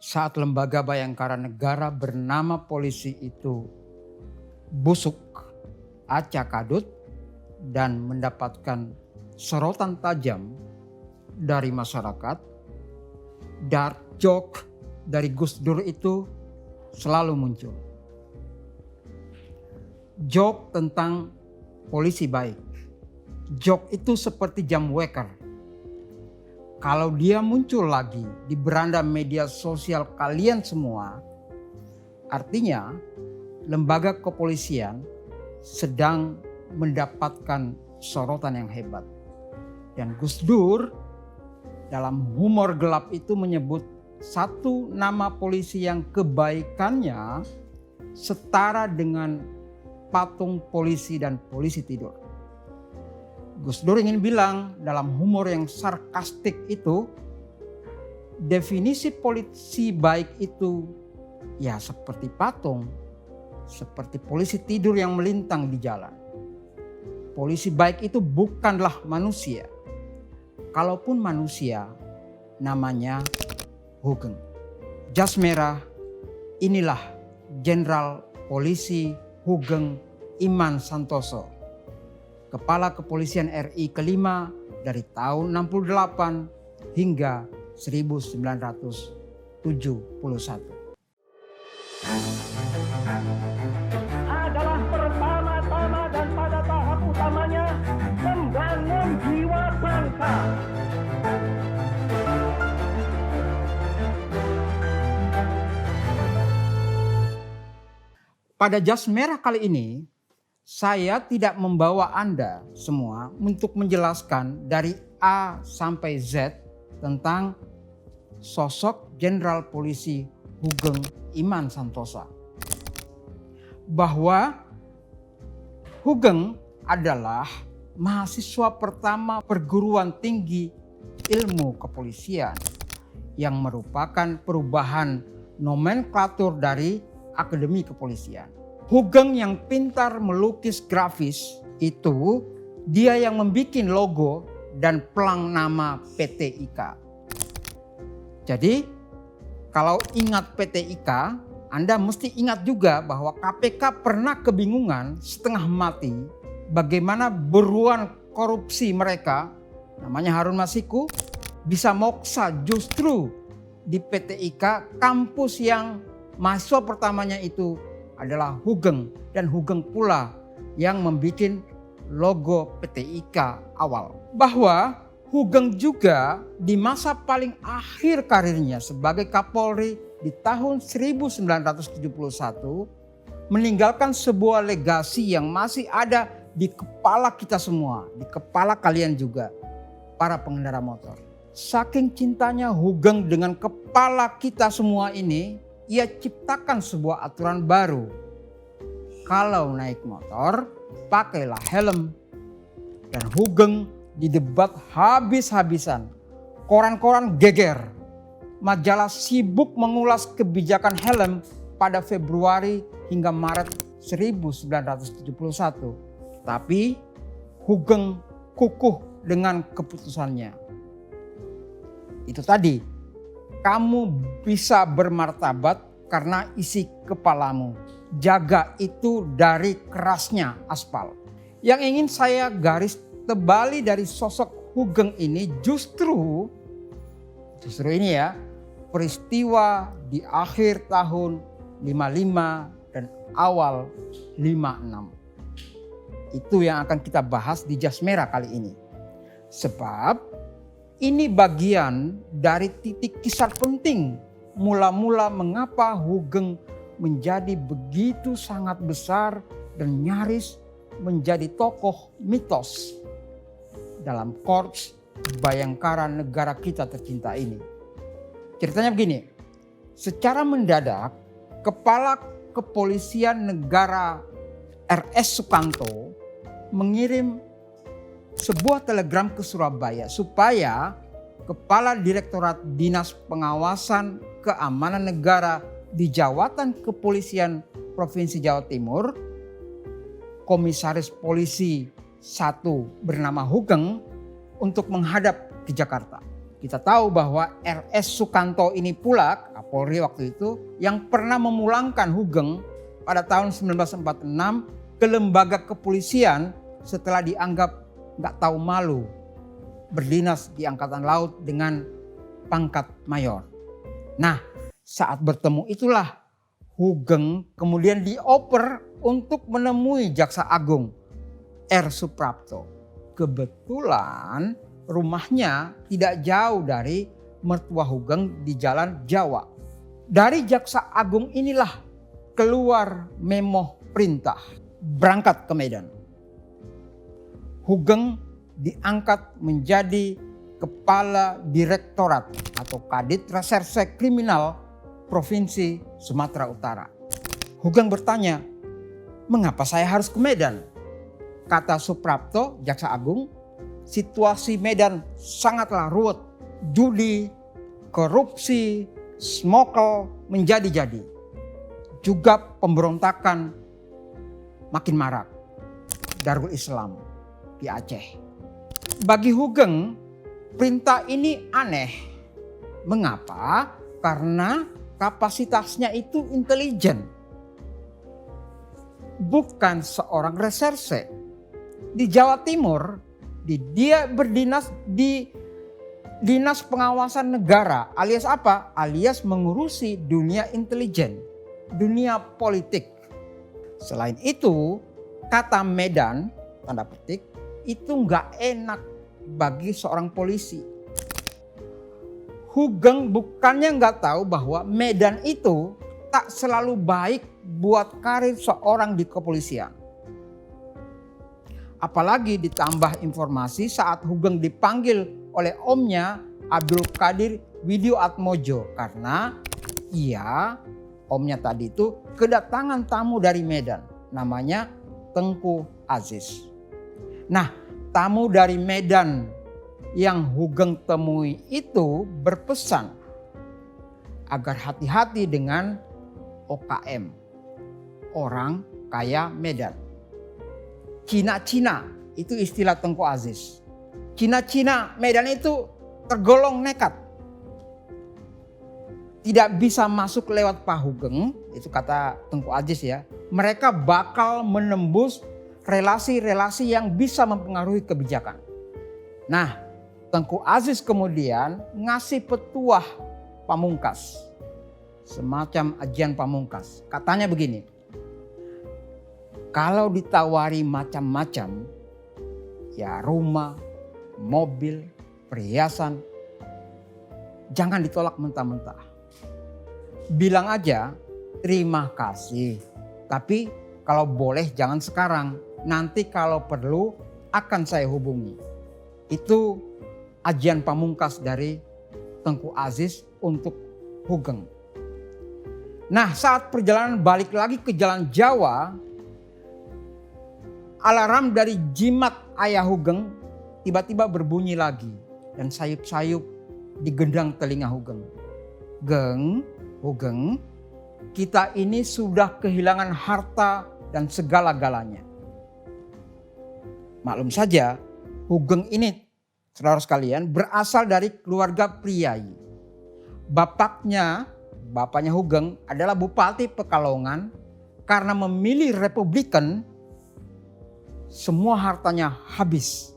saat lembaga Bayangkara Negara bernama polisi itu busuk, acak adut, dan mendapatkan sorotan tajam dari masyarakat, dark joke dari Gus Dur itu selalu muncul. Joke tentang polisi baik. Joke itu seperti jam waker. Kalau dia muncul lagi di beranda media sosial kalian semua, artinya lembaga kepolisian sedang mendapatkan sorotan yang hebat. Dan Gus Dur dalam humor gelap itu menyebut satu nama polisi yang kebaikannya setara dengan patung polisi dan polisi tidur. Gus Dur ingin bilang dalam humor yang sarkastik itu, definisi polisi baik itu ya seperti patung, seperti polisi tidur yang melintang di jalan. Polisi baik itu bukanlah manusia. Kalaupun manusia, namanya Hugeng. Jas merah, inilah Jenderal Polisi Hugeng Iman Santoso, Kepala Kepolisian RI kelima dari tahun 68 hingga 1971. Adalah pertama-tama dan pada tahap utamanya membangun jiwa bangsa. Pada jas merah kali ini, saya tidak membawa Anda semua untuk menjelaskan dari A sampai Z tentang sosok Jenderal Polisi Hugeng Iman Santosa. Bahwa Hugeng adalah mahasiswa pertama perguruan tinggi ilmu kepolisian yang merupakan perubahan nomenklatur dari Akademi Kepolisian. Hugeng yang pintar melukis grafis itu dia yang membuat logo dan pelang nama PT IKA. Jadi kalau ingat PT IKA, Anda mesti ingat juga bahwa KPK pernah kebingungan setengah mati bagaimana buruan korupsi mereka, namanya Harun Masiku, bisa moksa justru di PT IKA, kampus yang mahasiswa pertamanya itu adalah Hugeng, dan Hugeng pula yang membuat logo PT IKA awal. Bahwa Hugeng juga di masa paling akhir karirnya sebagai Kapolri di tahun 1971 meninggalkan sebuah legasi yang masih ada di kepala kita semua, di kepala kalian juga, para pengendara motor. Saking cintanya Hugeng dengan kepala kita semua ini, ia ciptakan sebuah aturan baru. Kalau naik motor, pakailah helm. Dan Hugeng didebat habis-habisan. Koran-koran geger. Majalah sibuk mengulas kebijakan helm pada Februari hingga Maret 1971. Tapi Hugeng kukuh dengan keputusannya. Itu tadi. Kamu bisa bermartabat karena isi kepalamu. Jaga itu dari kerasnya aspal. Yang ingin saya garis tebali dari sosok Hugeng ini justru ini ya, peristiwa di akhir tahun 55 dan awal 56. Itu yang akan kita bahas di jas merah kali ini. Sebab ini bagian dari titik kisar penting mula-mula mengapa Hugeng menjadi begitu sangat besar dan nyaris menjadi tokoh mitos dalam korps Bayangkara negara kita tercinta ini. Ceritanya begini, secara mendadak Kepala Kepolisian Negara RS Sukanto mengirim sebuah telegram ke Surabaya supaya Kepala Direktorat Dinas Pengawasan Keamanan Negara di Jawatan Kepolisian Provinsi Jawa Timur, Komisaris Polisi 1 bernama Hugeng untuk menghadap ke Jakarta. Kita tahu bahwa RS Sukanto ini pula, Kapolri waktu itu, yang pernah memulangkan Hugeng pada tahun 1946 ke lembaga kepolisian setelah dianggap nggak tahu malu berdinas di Angkatan Laut dengan pangkat mayor. Nah, saat bertemu itulah Hugeng kemudian dioper untuk menemui Jaksa Agung R. Suprapto. Kebetulan rumahnya tidak jauh dari mertua Hugeng di Jalan Jawa. Dari Jaksa Agung inilah keluar memo perintah berangkat ke Medan. Hugeng diangkat menjadi Kepala Direktorat atau Kadit Reserse Kriminal Provinsi Sumatera Utara. Hugeng bertanya, "Mengapa saya harus ke Medan?" Kata Suprapto, Jaksa Agung, "Situasi Medan sangatlah ruwet. Judi, korupsi, smokol menjadi-jadi. Juga pemberontakan makin marak. Darul Islam di Aceh." Bagi Hugeng, perintah ini aneh. Mengapa? Karena kapasitasnya itu intelijen. Bukan seorang reserse. Di Jawa Timur, dia berdinas di Dinas Pengawasan Negara, alias apa? Alias mengurusi dunia intelijen, dunia politik. Selain itu, kata Medan, tanda petik, itu nggak enak bagi seorang polisi. Hugeng bukannya nggak tahu bahwa Medan itu tak selalu baik buat karir seorang di kepolisian. Apalagi ditambah informasi saat Hugeng dipanggil oleh omnya Abdul Qadir Widioatmojo karena omnya tadi itu kedatangan tamu dari Medan namanya Tengku Aziz. Nah, tamu dari Medan yang Hugeng temui itu berpesan agar hati-hati dengan OKM, orang kaya Medan. Cina-Cina itu istilah Tengku Aziz. Cina-Cina Medan itu tergolong nekat. Tidak bisa masuk lewat Pak Hugeng, itu kata Tengku Aziz ya. Mereka bakal menembus relasi-relasi yang bisa mempengaruhi kebijakan. Nah, Tengku Aziz kemudian ngasih petuah pamungkas. Semacam ajian pamungkas. Katanya begini, kalau ditawari macam-macam, ya rumah, mobil, perhiasan, jangan ditolak mentah-mentah. Bilang aja terima kasih, tapi kalau boleh jangan sekarang, nanti kalau perlu akan saya hubungi. Itu ajian pamungkas dari Tengku Aziz untuk Hugeng. Nah, saat perjalanan balik lagi ke Jalan Jawa, alarm dari jimat ayah Hugeng tiba-tiba berbunyi lagi dan sayup-sayup digendang telinga Hugeng. Hugeng, kita ini sudah kehilangan harta dan segala-galanya. Maklum saja, Hugeng ini, saudara sekalian, berasal dari keluarga priai. Bapaknya Hugeng adalah Bupati Pekalongan. Karena memilih Republikan, semua hartanya habis.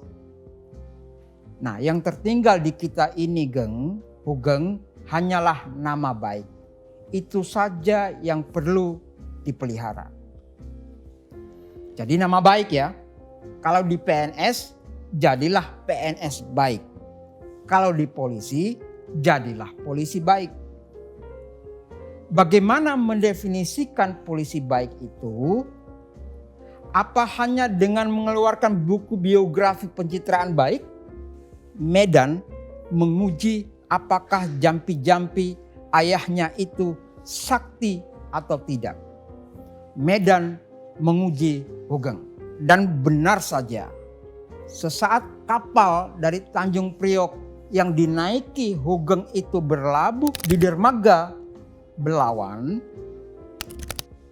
Nah, yang tertinggal di kita ini, Hugeng, hanyalah nama baik. Itu saja yang perlu dipelihara. Jadi nama baik ya. Kalau di PNS, jadilah PNS baik. Kalau di polisi, jadilah polisi baik. Bagaimana mendefinisikan polisi baik itu? Apa hanya dengan mengeluarkan buku biografi pencitraan baik? Medan menguji apakah Jampi-Jampi ayahnya itu sakti atau tidak. Medan menguji Hugeng. Dan benar saja, sesaat kapal dari Tanjung Priok yang dinaiki Hugeng itu berlabuh di dermaga Belawan,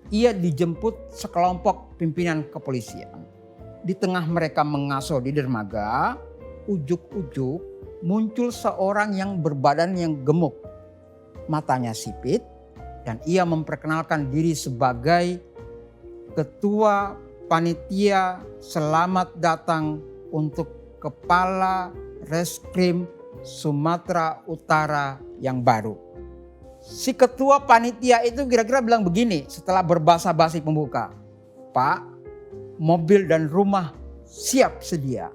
ia dijemput sekelompok pimpinan kepolisian. Di tengah mereka mengaso di dermaga, ujuk-ujuk muncul seorang yang berbadan yang gemuk, matanya sipit, dan ia memperkenalkan diri sebagai ketua panitia selamat datang untuk Kepala Reskrim Sumatera Utara yang baru. Si ketua panitia itu kira-kira bilang begini setelah berbasa-basi pembuka. Pak, mobil dan rumah siap sedia.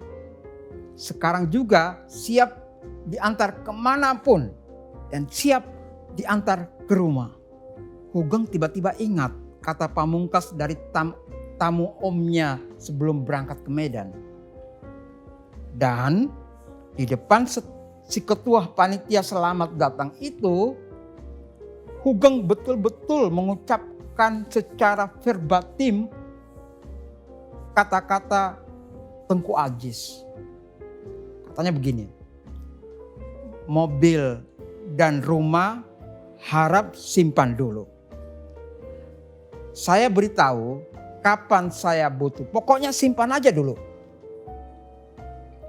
Sekarang juga siap diantar kemanapun dan siap diantar ke rumah. Hugeng tiba-tiba ingat kata pamungkas dari tamu omnya sebelum berangkat ke Medan. Dan di depan si ketua panitia selamat datang itu, Hugeng betul-betul mengucapkan secara verbatim kata-kata Tengku Aziz. Katanya begini, mobil dan rumah harap simpan dulu. Saya beritahu kapan saya butuh, pokoknya simpan aja dulu.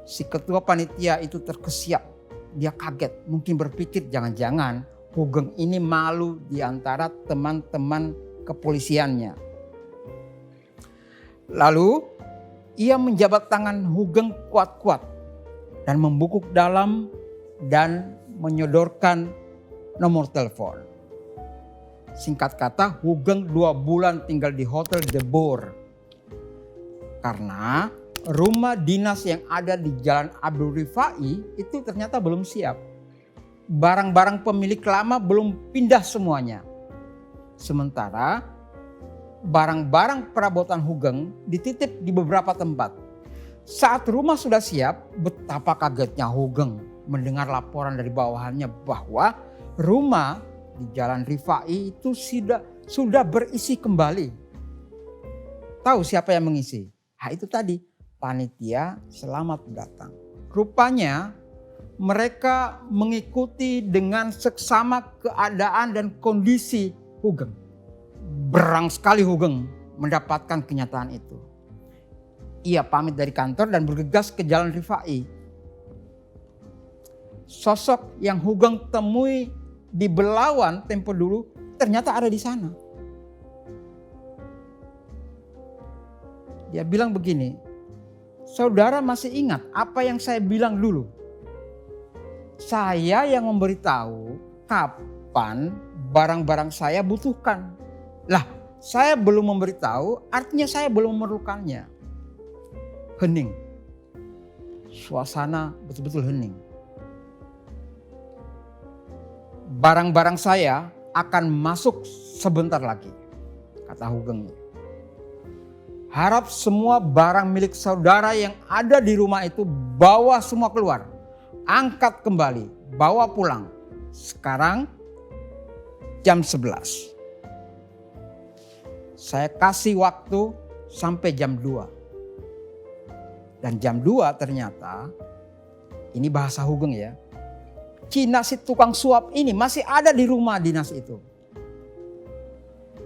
Si ketua panitia itu terkesiap, dia kaget, mungkin berpikir jangan-jangan Hugeng ini malu di antara teman-teman kepolisiannya. Lalu ia menjabat tangan Hugeng kuat-kuat dan membungkuk dalam dan menyodorkan nomor telepon. Singkat kata, Hugeng 2 bulan tinggal di Hotel De Boer. Karena rumah dinas yang ada di Jalan Abdul Rifai itu ternyata belum siap. Barang-barang pemilik lama belum pindah semuanya. Sementara barang-barang perabotan Hugeng dititip di beberapa tempat. Saat rumah sudah siap, betapa kagetnya Hugeng mendengar laporan dari bawahannya bahwa rumah di Jalan Rifai itu sudah berisi kembali. Tahu siapa yang mengisi? Itu tadi, panitia selamat datang. Rupanya mereka mengikuti dengan seksama keadaan dan kondisi Hugeng. Berang sekali Hugeng mendapatkan kenyataan itu. Ia pamit dari kantor dan bergegas ke Jalan Rifai. Sosok yang Hugeng temui di Belawan tempo dulu ternyata ada di sana. Dia bilang begini, saudara masih ingat apa yang saya bilang dulu? Saya yang memberitahu kapan barang-barang saya butuhkan. Lah, saya belum memberitahu, artinya saya belum memerlukannya. Hening. Suasana betul-betul hening. Barang-barang saya akan masuk sebentar lagi, kata Hugeng. Harap semua barang milik saudara yang ada di rumah itu bawa semua keluar. Angkat kembali, bawa pulang. Sekarang jam 11. Saya kasih waktu sampai jam 2. Dan jam 2 ternyata, ini bahasa Hugeng ya, Cina si tukang suap ini masih ada di rumah dinas itu.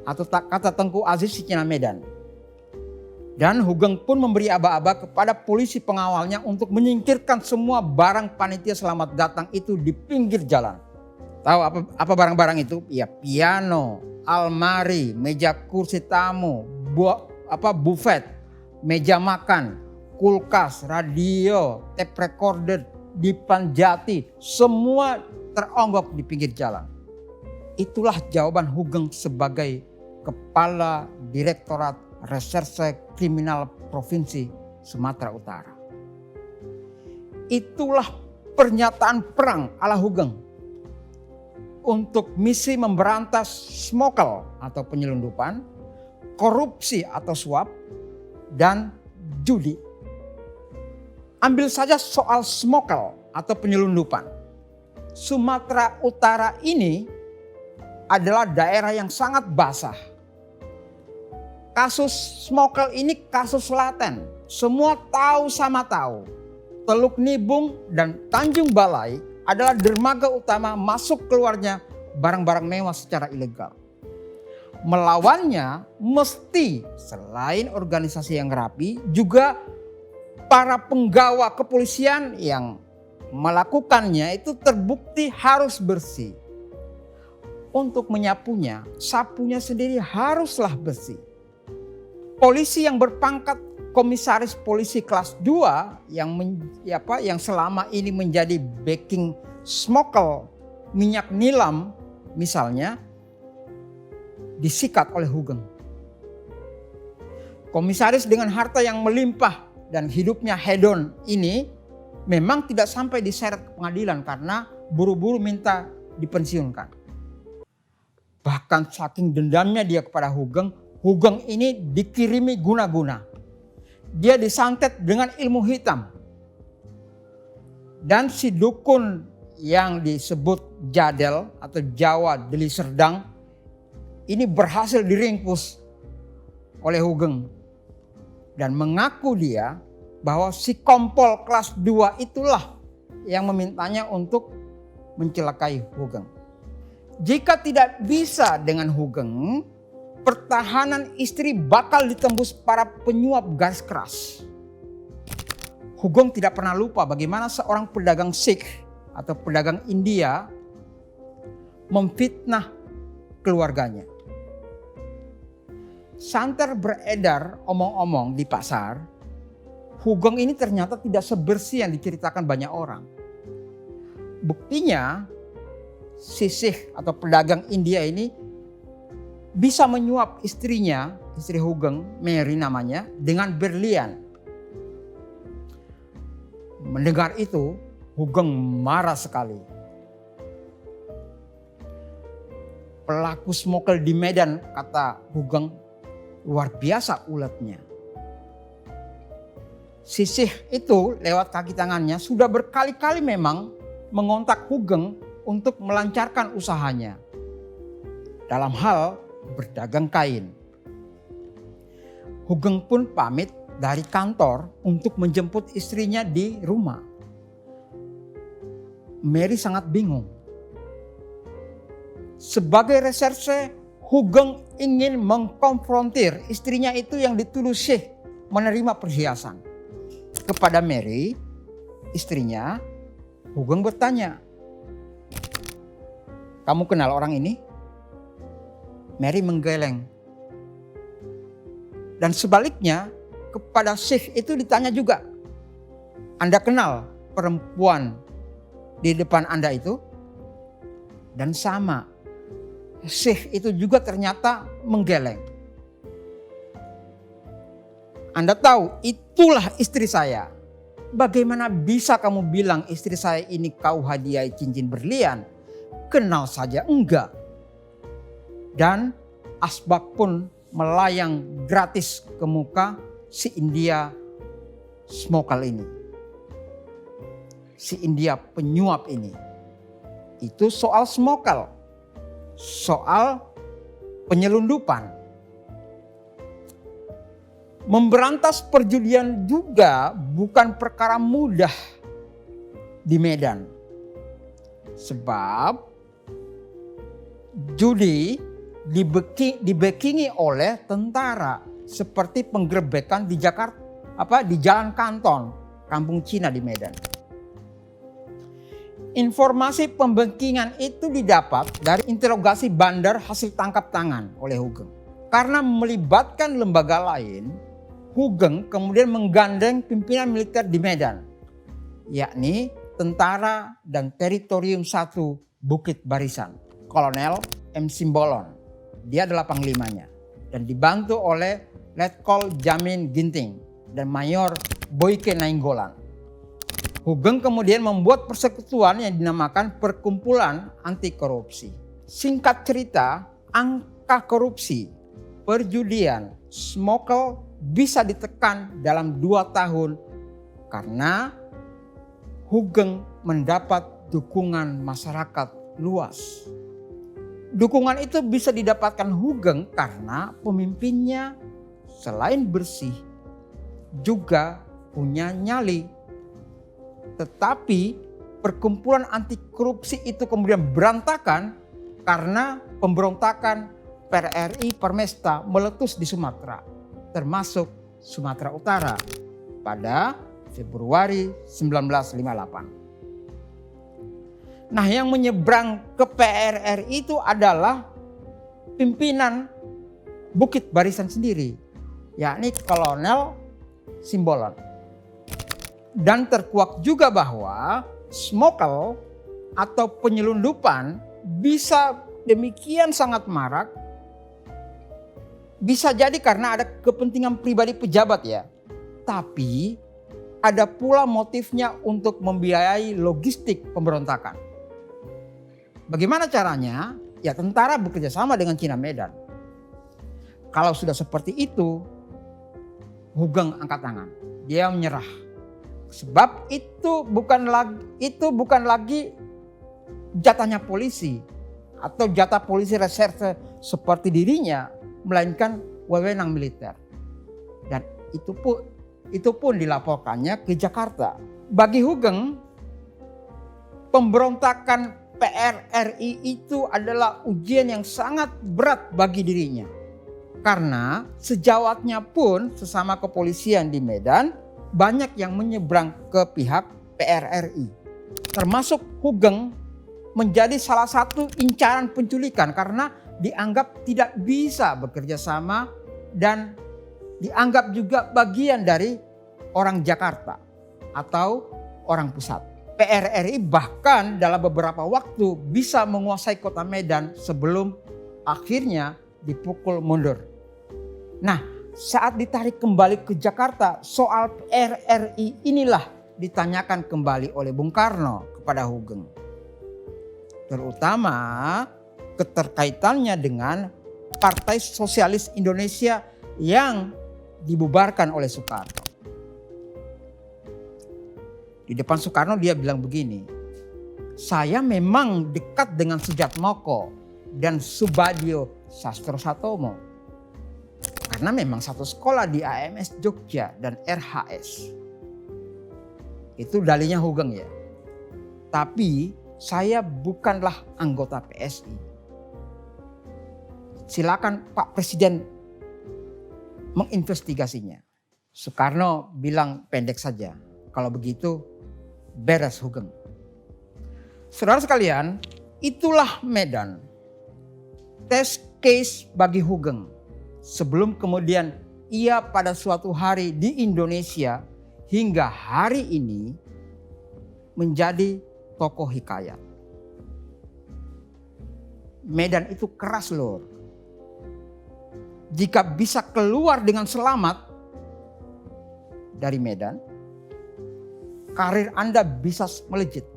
Atau kata Tengku Aziz si Cina Medan. Dan Hugeng pun memberi aba-aba kepada polisi pengawalnya untuk menyingkirkan semua barang panitia selamat datang itu di pinggir jalan. Tahu apa barang-barang itu? Ya, piano, almari, meja kursi tamu, buffet, meja makan, kulkas, radio, tape recorder, dipan jati, semua teronggok di pinggir jalan. Itulah jawaban Hugeng sebagai Kepala Direktorat Reserse Kriminal Provinsi Sumatera Utara. Itulah pernyataan perang ala Hugeng untuk misi memberantas smokkel atau penyelundupan, korupsi atau suap, dan judi. Ambil saja soal smokkel atau penyelundupan. Sumatera Utara ini adalah daerah yang sangat basah. Kasus smokkel ini kasus laten. Semua tahu sama tahu. Teluk Nibung dan Tanjung Balai adalah dermaga utama masuk keluarnya barang-barang mewah secara ilegal. Melawannya mesti selain organisasi yang rapi juga para penggawa kepolisian yang melakukannya itu terbukti harus bersih. Untuk menyapunya, sapunya sendiri haruslah bersih. Polisi yang berpangkat komisaris polisi kelas 2 yang selama ini menjadi backing smokkel minyak nilam misalnya, disikat oleh Hugeng. Komisaris dengan harta yang melimpah dan hidupnya hedon ini memang tidak sampai diseret ke pengadilan karena buru-buru minta dipensiunkan. Bahkan saking dendamnya dia kepada Hugeng, Hugeng ini dikirimi guna-guna. Dia disantet dengan ilmu hitam. Dan si dukun yang disebut Jadel atau Jawa Deli Serdang ini berhasil diringkus oleh Hugeng. Dan mengaku dia bahwa si kompol kelas 2 itulah yang memintanya untuk mencelakai Hugeng. Jika tidak bisa dengan Hugeng, pertahanan istri bakal ditembus para penyuap garis keras. Hugeng tidak pernah lupa bagaimana seorang pedagang Sikh atau pedagang India memfitnah keluarganya. Santer beredar omong-omong di pasar, Hugeng ini ternyata tidak sebersih yang diceritakan banyak orang. Buktinya, si Sikh atau pedagang India ini bisa menyuap istrinya, istri Hugeng, Mary namanya, dengan berlian. Mendengar itu, Hugeng marah sekali. Pelaku smokkel di Medan, kata Hugeng, luar biasa uletnya. Si Sikh itu lewat kaki tangannya sudah berkali-kali memang mengontak Hugeng untuk melancarkan usahanya dalam hal berdagang kain. Hugeng pun pamit dari kantor untuk menjemput istrinya di rumah. Mary sangat bingung. Sebagai reserse, Hugeng ingin mengkonfrontir istrinya itu yang dituduh Sikh menerima perhiasan. Kepada Mary, istrinya, Hugeng bertanya, "Kamu kenal orang ini?" Mary menggeleng. Dan sebaliknya kepada Sikh itu ditanya juga, "Anda kenal perempuan di depan Anda itu?" Dan sama, Sikh itu juga ternyata menggeleng. "Anda tahu itulah istri saya. Bagaimana bisa kamu bilang istri saya ini kau hadiahi cincin berlian? Kenal saja enggak." Dan asbak pun melayang gratis ke muka si India smokal ini. Si India penyuap ini. Itu soal smokal. Soal penyelundupan. Memberantas perjudian juga bukan perkara mudah di Medan. Sebab judi dibackingi oleh tentara seperti penggerebekan di Jakarta, di Jalan Kanton, Kampung Cina di Medan. Informasi pembackingan itu didapat dari interogasi bandar hasil tangkap tangan oleh Hugeng. Karena melibatkan lembaga lain, Hugeng kemudian menggandeng pimpinan militer di Medan, yakni Tentara dan Teritorium 1 Bukit Barisan, Kolonel M. Simbolon. Dia adalah panglimanya dan dibantu oleh Letkol Jamin Ginting dan Mayor Boyke Nainggolan. Hugeng kemudian membuat persekutuan yang dinamakan Perkumpulan Anti Korupsi. Singkat cerita, angka korupsi, perjudian, smokkel bisa ditekan dalam 2 tahun karena Hugeng mendapat dukungan masyarakat luas. Dukungan itu bisa didapatkan Hugeng karena pemimpinnya selain bersih juga punya nyali. Tetapi perkumpulan anti korupsi itu kemudian berantakan karena pemberontakan PRRI Permesta meletus di Sumatera, termasuk Sumatera Utara pada Februari 1958. Nah, yang menyeberang ke PRRI itu adalah pimpinan Bukit Barisan sendiri, yakni Kolonel Simbolon. Dan terkuak juga bahwa smokkel atau penyelundupan bisa demikian sangat marak, bisa jadi karena ada kepentingan pribadi pejabat ya. Tapi ada pula motifnya untuk membiayai logistik pemberontakan. Bagaimana caranya? Ya tentara bekerja sama dengan Cina Medan. Kalau sudah seperti itu, Hugeng angkat tangan. Dia menyerah. Sebab itu bukan lagi jatahnya polisi atau jatah polisi reserse seperti dirinya, melainkan wewenang militer. Dan itu pun dilaporkannya ke Jakarta. Bagi Hugeng, pemberontakan PRRI itu adalah ujian yang sangat berat bagi dirinya. Karena sejawatnya pun sesama kepolisian di Medan banyak yang menyeberang ke pihak PRRI. Termasuk Hugeng menjadi salah satu incaran penculikan karena dianggap tidak bisa bekerja sama dan dianggap juga bagian dari orang Jakarta atau orang pusat. PRRI bahkan dalam beberapa waktu bisa menguasai kota Medan sebelum akhirnya dipukul mundur. Nah, saat ditarik kembali ke Jakarta, soal PRRI inilah ditanyakan kembali oleh Bung Karno kepada Hugeng. Terutama keterkaitannya dengan Partai Sosialis Indonesia yang dibubarkan oleh Soekarno. Di depan Soekarno dia bilang begini, saya memang dekat dengan Sujatmoko dan Subadio Sastrosatomo. Karena memang satu sekolah di AMS Jogja dan RHS. Itu dalihnya Hugeng ya. Tapi saya bukanlah anggota PSI. Silakan Pak Presiden menginvestigasinya. Soekarno bilang pendek saja. Kalau begitu beres Hugeng. Saudara sekalian, itulah Medan. Test case bagi Hugeng. Sebelum kemudian ia pada suatu hari di Indonesia hingga hari ini menjadi tokoh hikayat. Medan itu keras loh. Jika bisa keluar dengan selamat dari Medan, karir Anda bisa melejit.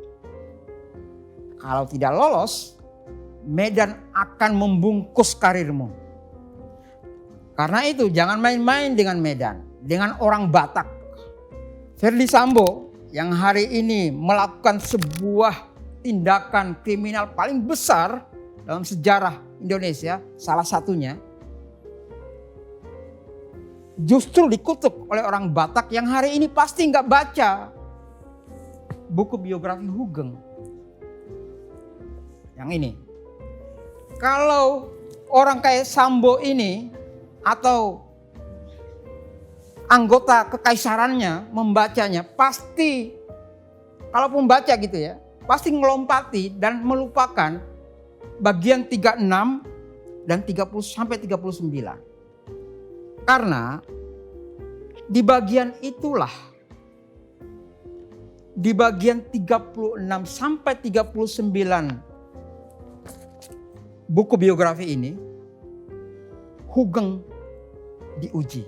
Kalau tidak lolos, Medan akan membungkus karirmu. Karena itu jangan main-main dengan Medan, dengan orang Batak. Verdi Sambo yang hari ini melakukan sebuah tindakan kriminal paling besar dalam sejarah Indonesia, salah satunya, justru dikutuk oleh orang Batak yang hari ini pasti nggak baca buku biografi Hugeng. Yang ini, kalau orang kayak Sambo ini atau anggota kekaisarannya membacanya, pasti kalau membaca gitu ya, pasti ngelompati dan melupakan bagian 36 dan 30 sampai 39. Karena di bagian itulah, di bagian 36 sampai 39 buku biografi ini, Hugeng diuji.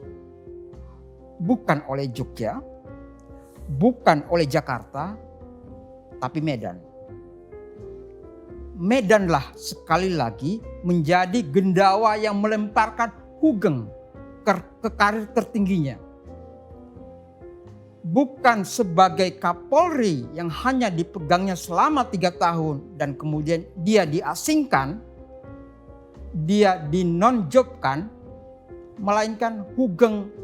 Bukan oleh Jogja, bukan oleh Jakarta, tapi Medan. Medanlah sekali lagi menjadi gendawa yang melemparkan Hugeng ke karir tertingginya. Bukan sebagai Kapolri yang hanya dipegangnya selama 3 tahun dan kemudian dia diasingkan, dia dinonjobkan, melainkan Hugeng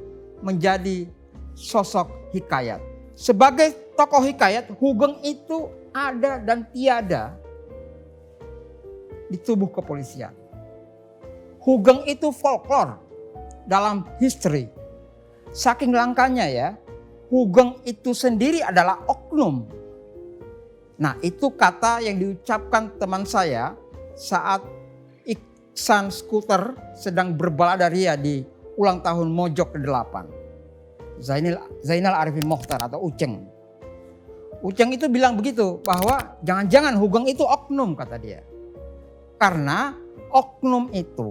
menjadi sosok hikayat. Sebagai tokoh hikayat, Hugeng itu ada dan tiada di tubuh kepolisian. Hugeng itu folklore dalam history. Saking langkanya ya, Hugeng itu sendiri adalah oknum. Nah, itu kata yang diucapkan teman saya saat Iksan Skuter sedang berbaladaria di ulang tahun Mojok ke-8. Zainal Arifin Mokhtar atau Uceng. Uceng itu bilang begitu, bahwa jangan-jangan Hugeng itu oknum, kata dia. Karena oknum itu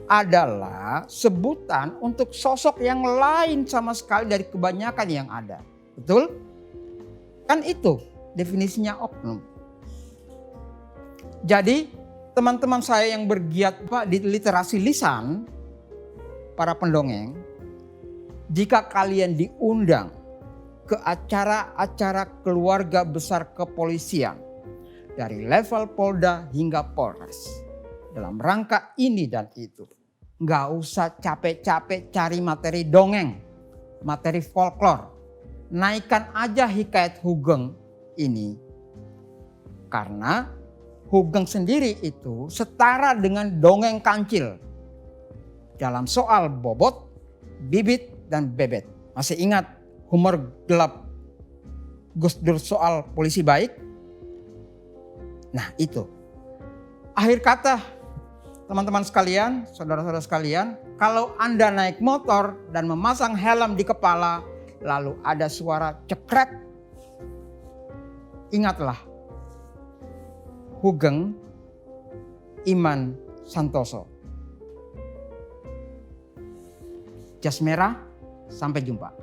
adalah sebutan untuk sosok yang lain sama sekali dari kebanyakan yang ada. Betul? Kan itu definisinya oknum. Jadi teman-teman saya yang bergiat di literasi lisan, para pendongeng, jika kalian diundang ke acara-acara keluarga besar kepolisian dari level Polda hingga Polres dalam rangka ini dan itu, nggak usah capek-capek cari materi dongeng, materi folklore. Naikkan aja hikayat Hugeng ini. Karena Hugeng sendiri itu setara dengan dongeng kancil dalam soal bobot, bibit, dan bebet. Masih ingat humor gelap Gus Dur soal polisi baik? Nah itu. Akhir kata teman-teman sekalian, saudara-saudara sekalian, kalau Anda naik motor dan memasang helm di kepala, lalu ada suara cekrek, ingatlah Hugeng Iman Santoso. Jas merah, sampai jumpa.